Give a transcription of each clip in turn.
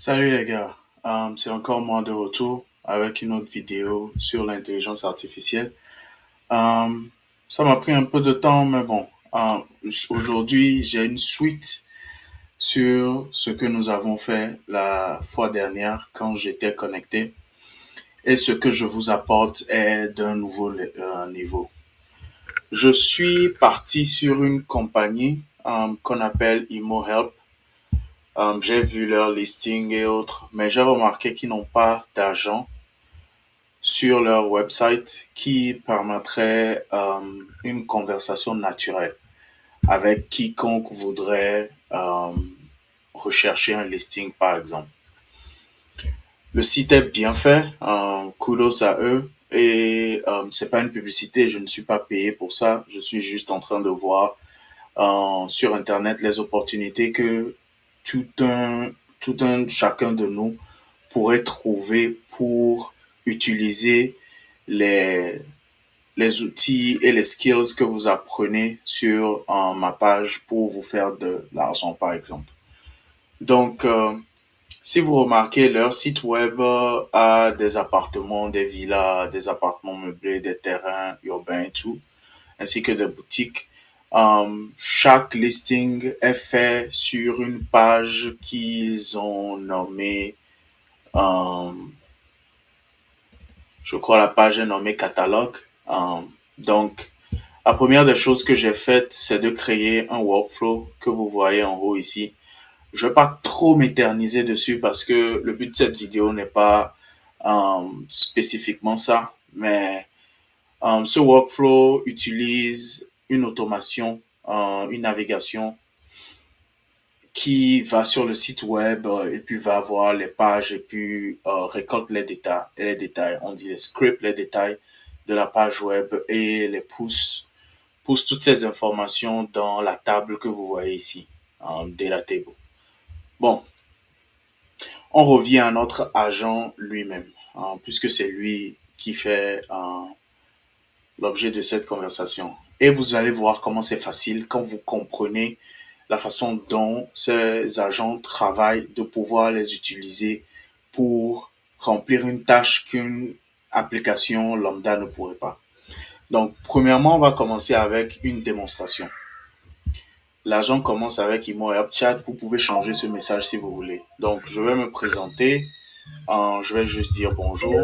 Salut les gars. C'est encore moi de retour avec une autre vidéo sur l'intelligence artificielle. Um, Ça m'a pris un peu de temps, mais bon. Aujourd'hui, j'ai une suite sur ce que nous avons fait la fois dernière quand j'étais connecté. Et ce que je vous apporte est d'un nouveau niveau. Je suis parti sur une compagnie qu'on appelle ImoHelp. J'ai vu leur listing et autres, mais j'ai remarqué qu'ils n'ont pas d'argent sur leur website qui permettrait une conversation naturelle avec quiconque voudrait rechercher un listing, par exemple. Le site est bien fait, kudos à eux. Et c'est pas une publicité, je ne suis pas payé pour ça. Je suis juste en train de voir sur Internet les opportunités que tout un, tout un chacun de nous pourrait trouver pour utiliser les, les outils et les skills que vous apprenez sur ma page pour vous faire de l'argent, par exemple. Donc, si vous remarquez, leur site web a des appartements, des villas, des appartements meublés, des terrains urbains et tout, ainsi que des boutiques. Chaque listing est fait sur une page qu'ils ont nommée, euh, je crois la page est nommée catalogue. Donc, la première des choses que j'ai faites, c'est de créer un workflow que vous voyez en haut ici. Je vais pas trop m'éterniser dessus parce que le but de cette vidéo n'est pas spécifiquement ça, mais ce workflow utilise une automation, une navigation qui va sur le site web et puis va voir les pages et puis récolte les détails, on dit les scripts, les détails de la page web et les pousse toutes ces informations dans la table que vous voyez ici, data table. Bon, on revient à notre agent lui-même, puisque c'est lui qui fait l'objet de cette conversation. Et vous allez voir comment c'est facile quand vous comprenez la façon dont ces agents travaillent, de pouvoir les utiliser pour remplir une tâche qu'une application lambda ne pourrait pas. Donc, premièrement, on va commencer avec une démonstration. L'agent commence avec Imo et Chat. Vous pouvez changer ce message si vous voulez. Donc, je vais me présenter. Je vais juste dire bonjour.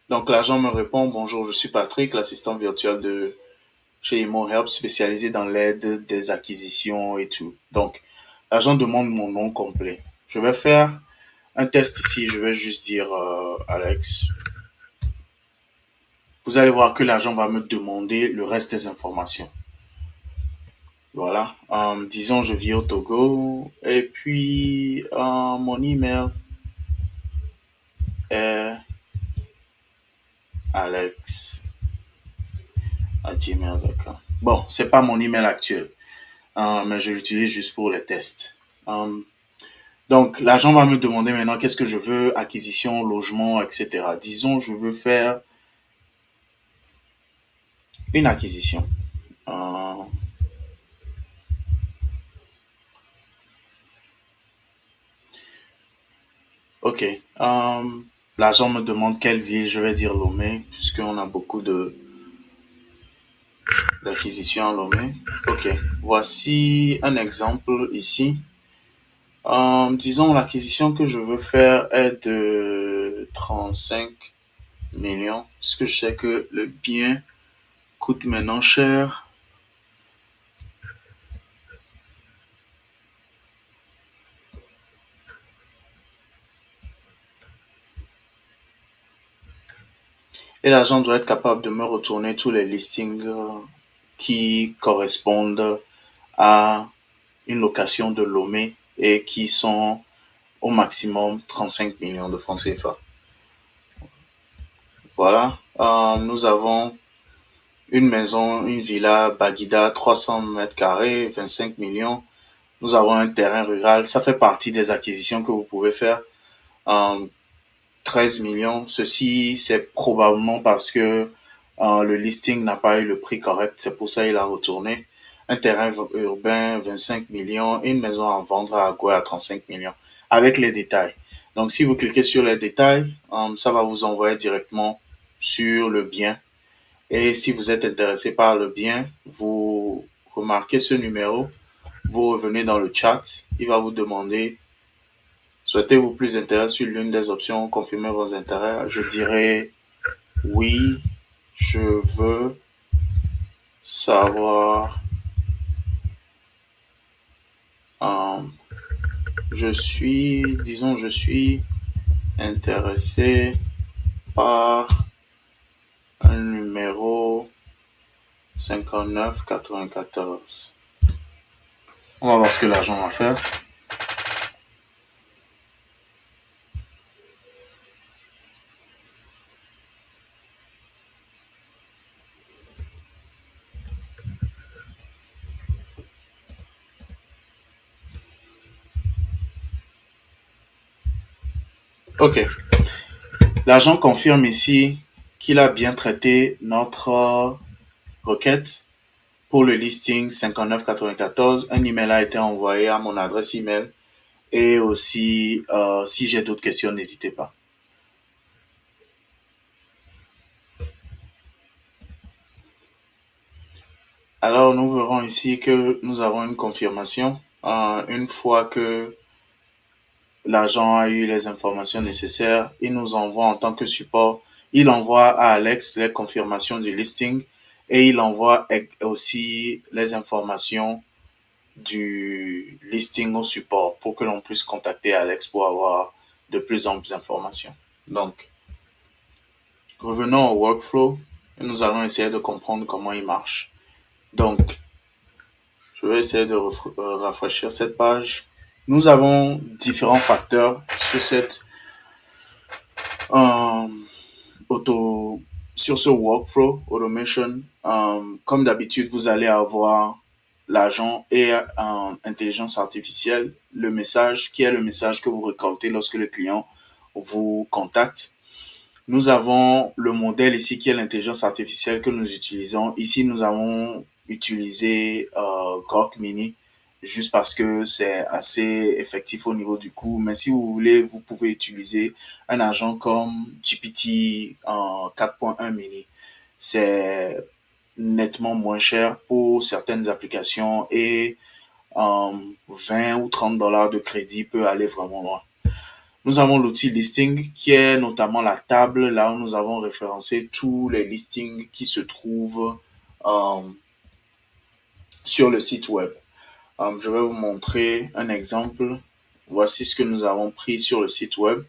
Donc, l'agent me répond, bonjour, je suis Patrick, l'assistant virtuel de chez ImoHelp, spécialisé dans l'aide des acquisitions et tout. Donc, l'agent demande mon nom complet. Je vais faire un test ici. Je vais juste dire Alex. Vous allez voir que l'agent va me demander le reste des informations. Voilà. Disons, je vis au Togo. Et puis, mon email est alex@gmail.com. Bon, c'est pas mon email actuel, mais je l'utilise juste pour les tests. Donc, l'agent va me demander maintenant qu'est-ce que je veux, acquisition, logement, etc. Disons, je veux faire une acquisition. Euh, ok. L'agent me demande quelle ville, je vais dire Lomé, puisqu'on a beaucoup d'acquisitions à Lomé. Ok. Voici un exemple ici. Disons, l'acquisition que je veux faire est de 35 millions, puisque je sais que le bien coûte maintenant cher. Et l'agent doit être capable de me retourner tous les listings qui correspondent à une location de Lomé et qui sont au maximum 35 millions de francs CFA. Voilà. Nous avons une maison, une villa Baguida, 300 mètres carrés, 25 millions. Nous avons un terrain rural. Ça fait partie des acquisitions que vous pouvez faire. Euh, 13 millions. Ceci, c'est probablement parce que le listing n'a pas eu le prix correct. C'est pour ça qu'il a retourné. un terrain urbain 25 millions et une maison à vendre à Agoué à 35 millions, avec les détails. Donc, si vous cliquez sur les détails, ça va vous envoyer directement sur le bien. Et si vous êtes intéressé par le bien, vous remarquez ce numéro, vous revenez dans le chat, il va vous demander, souhaitez-vous plus d'intérêt sur l'une des options, confirmez vos intérêts. Je dirais oui, je veux savoir, euh, je suis intéressé par un numéro 5994. On va voir ce que l'argent va faire. Ok. L'agent confirme ici qu'il a bien traité notre requête pour le listing 5994. Un email a été envoyé à mon adresse email. Et aussi, si j'ai d'autres questions, n'hésitez pas. Alors, nous verrons ici que nous avons une confirmation. Une fois que l'agent a eu les informations nécessaires, il nous envoie en tant que support, il envoie à Alex les confirmations du listing et il envoie aussi les informations du listing au support pour que l'on puisse contacter Alex pour avoir de plus amples informations. Donc, revenons au workflow et nous allons essayer de comprendre comment il marche. Donc, je vais essayer de rafraîchir cette page. Nous avons différents facteurs sur cette euh, auto sur ce workflow automation. Comme d'habitude, vous allez avoir l'agent et intelligence artificielle, le message qui est le message que vous récoltez lorsque le client vous contacte. Nous avons le modèle ici qui est l'intelligence artificielle que nous utilisons. Ici, nous avons utilisé Grok Mini juste parce que c'est assez effectif au niveau du coût. Mais si vous voulez, vous pouvez utiliser un agent comme GPT 4.1 Mini. C'est nettement moins cher pour certaines applications et 20 ou 30 dollars de crédit peut aller vraiment loin. Nous avons l'outil listing qui est notamment la table là où nous avons référencé tous les listings qui se trouvent euh, sur le site web. Je vais vous montrer un exemple. Voici ce que nous avons pris sur le site web.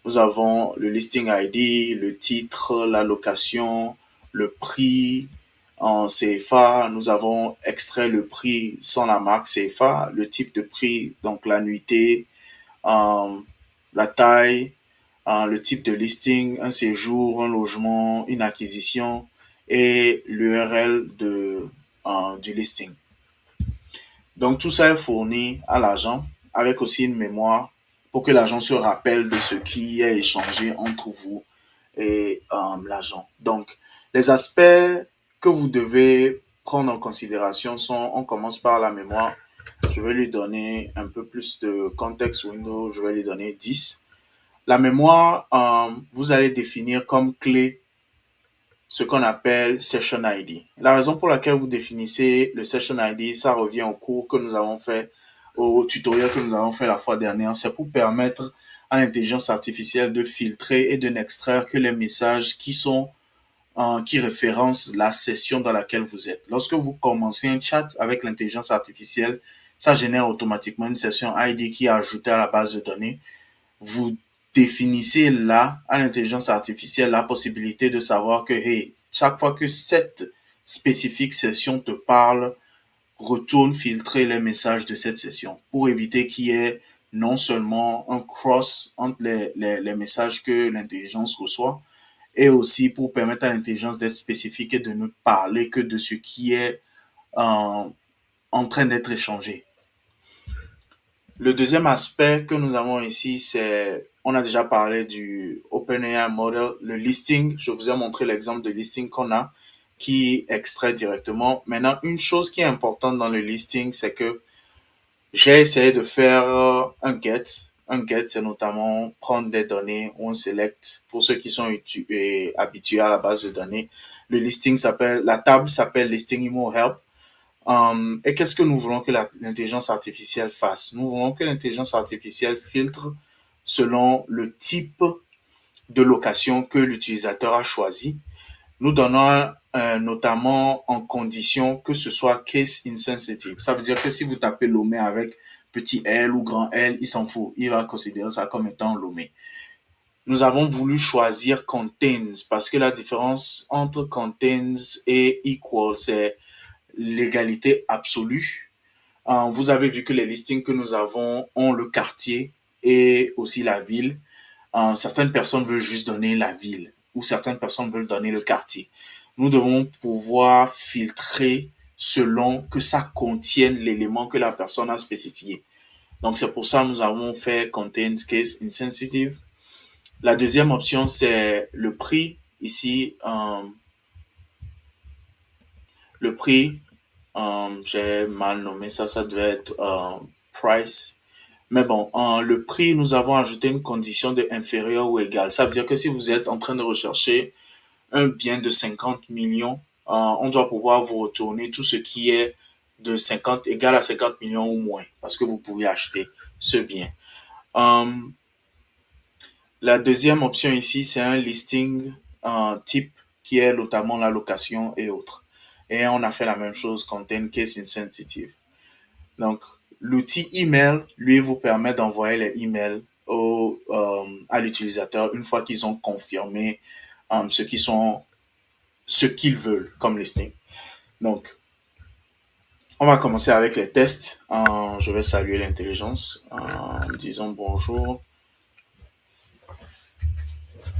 Nous avons le listing ID, le titre, la location, le prix en CFA. Nous avons extrait le prix sans la marque CFA, le type de prix, donc l'annuité, la taille, le type de listing, un séjour, un logement, une acquisition et l'URL du listing. Donc tout ça est fourni à l'agent avec aussi une mémoire pour que l'agent se rappelle de ce qui est échangé entre vous et l'agent. Donc les aspects que vous devez prendre en considération sont, on commence par la mémoire. Je vais lui donner un peu plus de contexte window, je vais lui donner 10. La mémoire, vous allez définir comme clé ce qu'on appelle Session ID. La raison pour laquelle vous définissez le Session ID, ça revient au cours que nous avons fait, au tutoriel que nous avons fait la fois dernière, c'est pour permettre à l'intelligence artificielle de filtrer et de n'extraire que les messages qui référencent la session dans laquelle vous êtes. Lorsque vous commencez un chat avec l'intelligence artificielle, ça génère automatiquement une session ID qui est ajoutée à la base de données. Vous définissez là à l'intelligence artificielle la possibilité de savoir que hey, chaque fois que cette spécifique session te parle, retourne filtrer les messages de cette session pour éviter qu'il y ait non seulement un cross entre les messages que l'intelligence reçoit et aussi pour permettre à l'intelligence d'être spécifique et de ne parler que de ce qui est en train d'être échangé. Le deuxième aspect que nous avons ici, c'est, on a déjà parlé du OpenAI Model, le listing. Je vous ai montré l'exemple de listing qu'on a. qui extrait directement. Maintenant, une chose qui est importante dans le listing, c'est que j'ai essayé de faire un get. Un get, c'est notamment prendre des données, on select. Pour ceux qui sont habitués à la base de données, la table s'appelle Listing Imo Help. Et qu'est-ce que nous voulons que l'intelligence artificielle fasse? Nous voulons que l'intelligence artificielle filtre selon le type de location que l'utilisateur a choisi. Nous donnons notamment en condition que ce soit case insensitive. Ça veut dire que si vous tapez Lomé avec petit L ou grand L, il s'en fout. Il va considérer ça comme étant Lomé. Nous avons voulu choisir contains parce que la différence entre contains et equal, c'est l'égalité absolue. Vous avez vu que les listings que nous avons ont le quartier et aussi la ville. Certaines personnes veulent juste donner la ville ou certaines personnes veulent donner le quartier. Nous devons pouvoir filtrer selon que ça contienne l'élément que la personne a spécifié. Donc c'est pour ça que nous avons fait Contains Case Insensitive. La deuxième option, c'est le prix. Ici, le prix, j'ai mal nommé ça, ça devait être price. Mais bon, le prix, nous avons ajouté une condition de inférieur ou égal. Ça veut dire que si vous êtes en train de rechercher un bien de 50 millions, on doit pouvoir vous retourner tout ce qui est de 50, égal à 50 millions ou moins, parce que vous pouvez acheter ce bien. Euh, la deuxième option ici, c'est un listing type qui est notamment la location et autres. Et on a fait la même chose, Content Case Insensitive. Donc, l'outil email, lui, vous permet d'envoyer les emails à l'utilisateur une fois qu'ils ont confirmé ce qu'ils veulent comme listing. Donc, on va commencer avec les tests. Je vais saluer l'intelligence. Disons bonjour.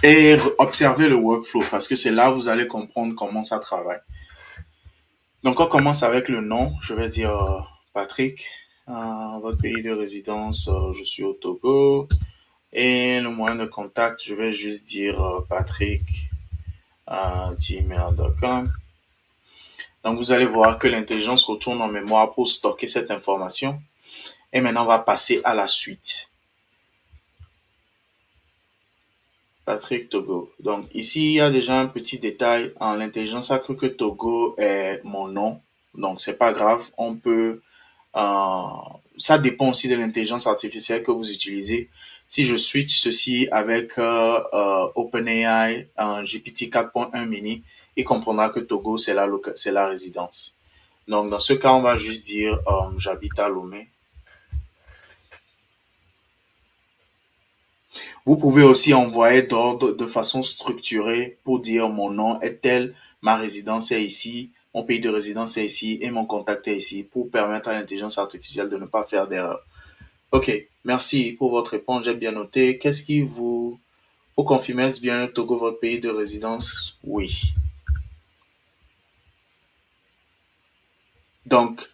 Et observer le workflow parce que c'est là où vous allez comprendre comment ça travaille. Donc, on commence avec le nom. Je vais dire Patrick. Votre pays de résidence, je suis au Togo. Et le moyen de contact, je vais juste dire patrick@gmail.com. Donc, vous allez voir que l'intelligence retourne en mémoire pour stocker cette information. Et maintenant, on va passer à la suite. Patrick Togo. Donc, ici, il y a déjà un petit détail. L'intelligence a cru que Togo est mon nom. Donc, c'est pas grave. On peut ça dépend aussi de l'intelligence artificielle que vous utilisez. Si je switch ceci avec OpenAI GPT 4.1 mini, il comprendra que Togo, c'est la résidence. Donc, dans ce cas, on va juste dire j'habite à Lomé. Vous pouvez aussi envoyer d'ordre de façon structurée pour dire mon nom est tel, ma résidence est ici, mon pays de résidence est ici et mon contact est ici pour permettre à l'intelligence artificielle de ne pas faire d'erreur. Ok, merci pour votre réponse, j'ai bien noté. Qu'est-ce qui vous confirmez, est-ce bien le Togo votre pays de résidence? Oui. Donc,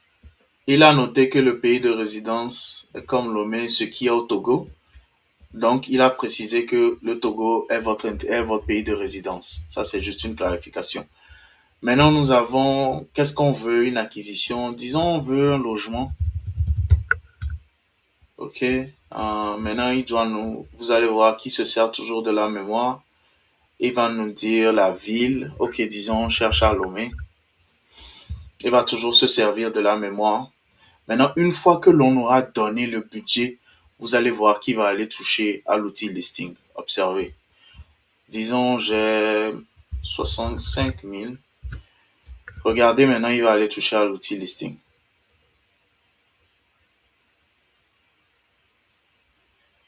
il a noté que le pays de résidence est comme Lomé, ce qui est au Togo. Donc, il a précisé que le Togo est votre pays de résidence. Ça, c'est juste une clarification. Maintenant, nous avons, qu'est-ce qu'on veut? Une acquisition. Disons, on veut un logement. Ok. Maintenant, vous allez voir qu'il se sert toujours de la mémoire. Il va nous dire la ville. Ok, disons, on cherche à Lomé. Il va toujours se servir de la mémoire. Maintenant, une fois que l'on aura donné le budget, vous allez voir qu'il va aller toucher à l'outil listing. Observez. Disons, j'ai 65 000. Regardez maintenant, il va aller toucher à l'outil listing.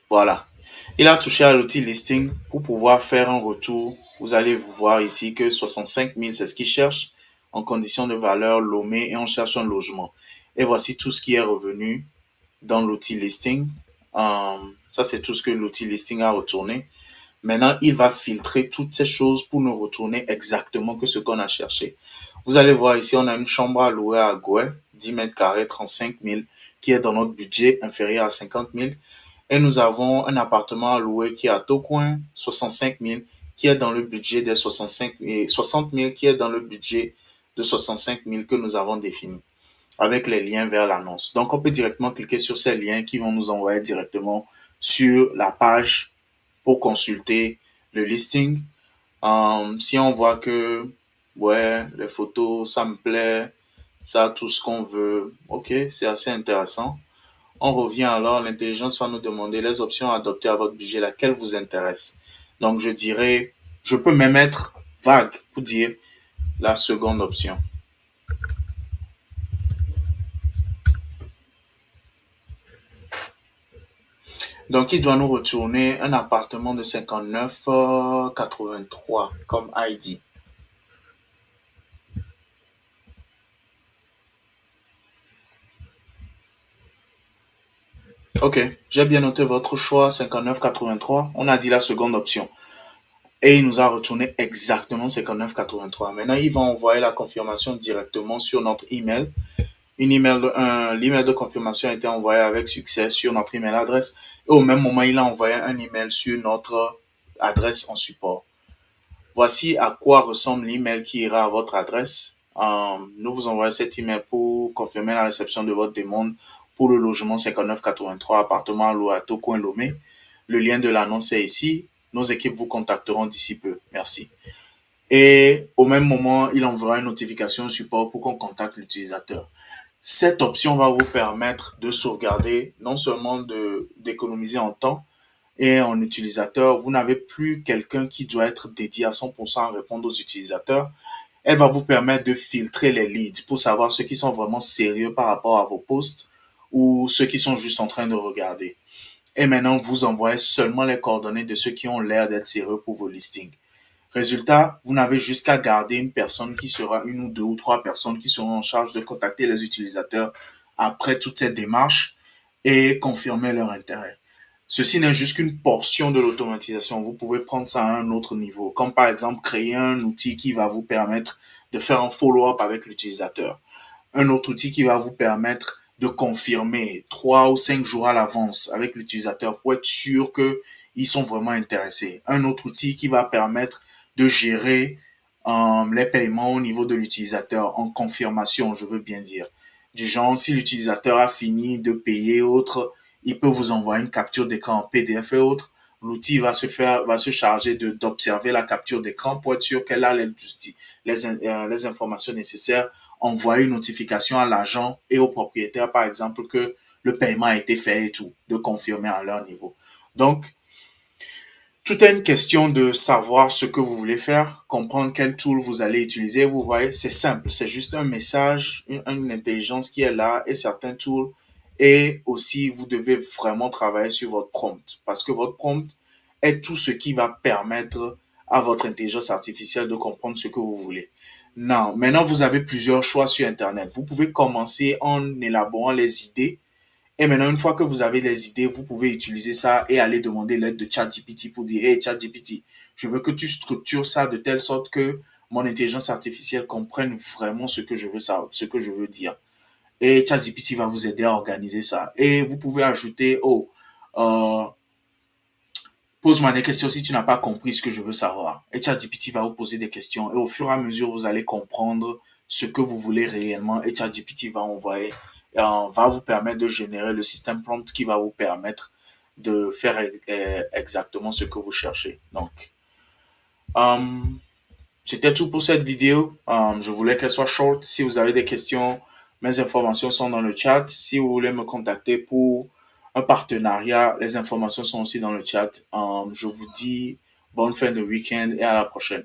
Voilà. Il a touché à l'outil listing pour pouvoir faire un retour. Vous allez voir ici que 65 000, c'est ce qu'il cherche en condition de valeur Lomé et on cherche un logement. Et voici tout ce qui est revenu dans l'outil listing. Ça, c'est tout ce que l'outil listing a retourné. Maintenant, il va filtrer toutes ces choses pour nous retourner exactement que ce qu'on a cherché. Vous allez voir ici, on a une chambre à louer à Goué, 10 mètres carrés, 35 000, qui est dans notre budget inférieur à 50 000. Et nous avons un appartement à louer qui est à Tocoin, 65 000, qui est dans le budget des 65 et 60 000 qui est dans le budget de 65 000 que nous avons défini avec les liens vers l'annonce. Donc, on peut directement cliquer sur ces liens qui vont nous envoyer directement sur la page pour consulter le listing. Si on voit que, ouais, les photos, ça me plaît, ça a tout ce qu'on veut, ok, c'est assez intéressant. On revient alors, l'intelligence va nous demander les options adoptées à votre budget, laquelle vous intéresse. Donc, je dirais, je peux même mettre vague pour dire la seconde option. Donc, il doit nous retourner un appartement de 59,83 comme ID. Ok, j'ai bien noté votre choix, 59,83. On a dit la seconde option. Et il nous a retourné exactement 59,83. Maintenant, il va envoyer la confirmation directement sur notre email. L'email de confirmation a été envoyé avec succès sur notre email adresse. Et au même moment, il a envoyé un email sur notre adresse en support. Voici à quoi ressemble l'email qui ira à votre adresse. Nous vous envoyons cet email pour confirmer la réception de votre demande pour le logement 5983 appartement à Loato, Coin Lomé. Le lien de l'annonce est ici. Nos équipes vous contacteront d'ici peu. Merci. Et au même moment, il enverra une notification au support pour qu'on contacte l'utilisateur. Cette option va vous permettre de sauvegarder, non seulement d'économiser en temps, et en utilisateur, vous n'avez plus quelqu'un qui doit être dédié à 100% à répondre aux utilisateurs. Elle va vous permettre de filtrer les leads pour savoir ceux qui sont vraiment sérieux par rapport à vos posts ou ceux qui sont juste en train de regarder. Et maintenant, vous envoyez seulement les coordonnées de ceux qui ont l'air d'être sérieux pour vos listings. Résultat, vous n'avez juste qu'à garder une personne qui sera une ou deux ou trois personnes qui seront en charge de contacter les utilisateurs après toute cette démarche et confirmer leur intérêt. Ceci n'est juste qu'une portion de l'automatisation. Vous pouvez prendre ça à un autre niveau, comme par exemple créer un outil qui va vous permettre de faire un follow-up avec l'utilisateur. Un autre outil qui va vous permettre de confirmer 3 ou 5 jours à l'avance avec l'utilisateur pour être sûr qu'ils sont vraiment intéressés. Un autre outil qui va permettre de gérer les paiements au niveau de l'utilisateur en confirmation, je veux bien dire. Du genre, si l'utilisateur a fini de payer autre, il peut vous envoyer une capture d'écran en PDF et autres. L'outil va se charger d'observer la capture d'écran pour être sûr qu'elle a les informations nécessaires, envoyer une notification à l'agent et au propriétaire, par exemple, que le paiement a été fait et tout, de confirmer à leur niveau. Donc, tout est une question de savoir ce que vous voulez faire, comprendre quel tool vous allez utiliser. Vous voyez, c'est simple, c'est juste un message, une intelligence qui est là et certains tools. Et aussi, vous devez vraiment travailler sur votre prompt parce que votre prompt est tout ce qui va permettre à votre intelligence artificielle de comprendre ce que vous voulez. Non, maintenant, vous avez plusieurs choix sur Internet. Vous pouvez commencer en élaborant les idées et maintenant, une fois que vous avez des idées, vous pouvez utiliser ça et aller demander l'aide de ChatGPT pour dire, hey ChatGPT, je veux que tu structures ça de telle sorte que mon intelligence artificielle comprenne vraiment ce que je veux savoir, ce que je veux dire. Et ChatGPT va vous aider à organiser ça. Et vous pouvez ajouter, oh, euh, pose-moi des questions si tu n'as pas compris ce que je veux savoir. Et ChatGPT va vous poser des questions. Et au fur et à mesure, vous allez comprendre ce que vous voulez réellement. Et ChatGPT va vous permettre de générer le système prompt qui va vous permettre de faire exactement ce que vous cherchez. Donc, euh, c'était tout pour cette vidéo. Je voulais qu'elle soit short. Si vous avez des questions, mes informations sont dans le chat. Si vous voulez me contacter pour un partenariat, les informations sont aussi dans le chat. Je vous dis bonne fin de week-end et à la prochaine.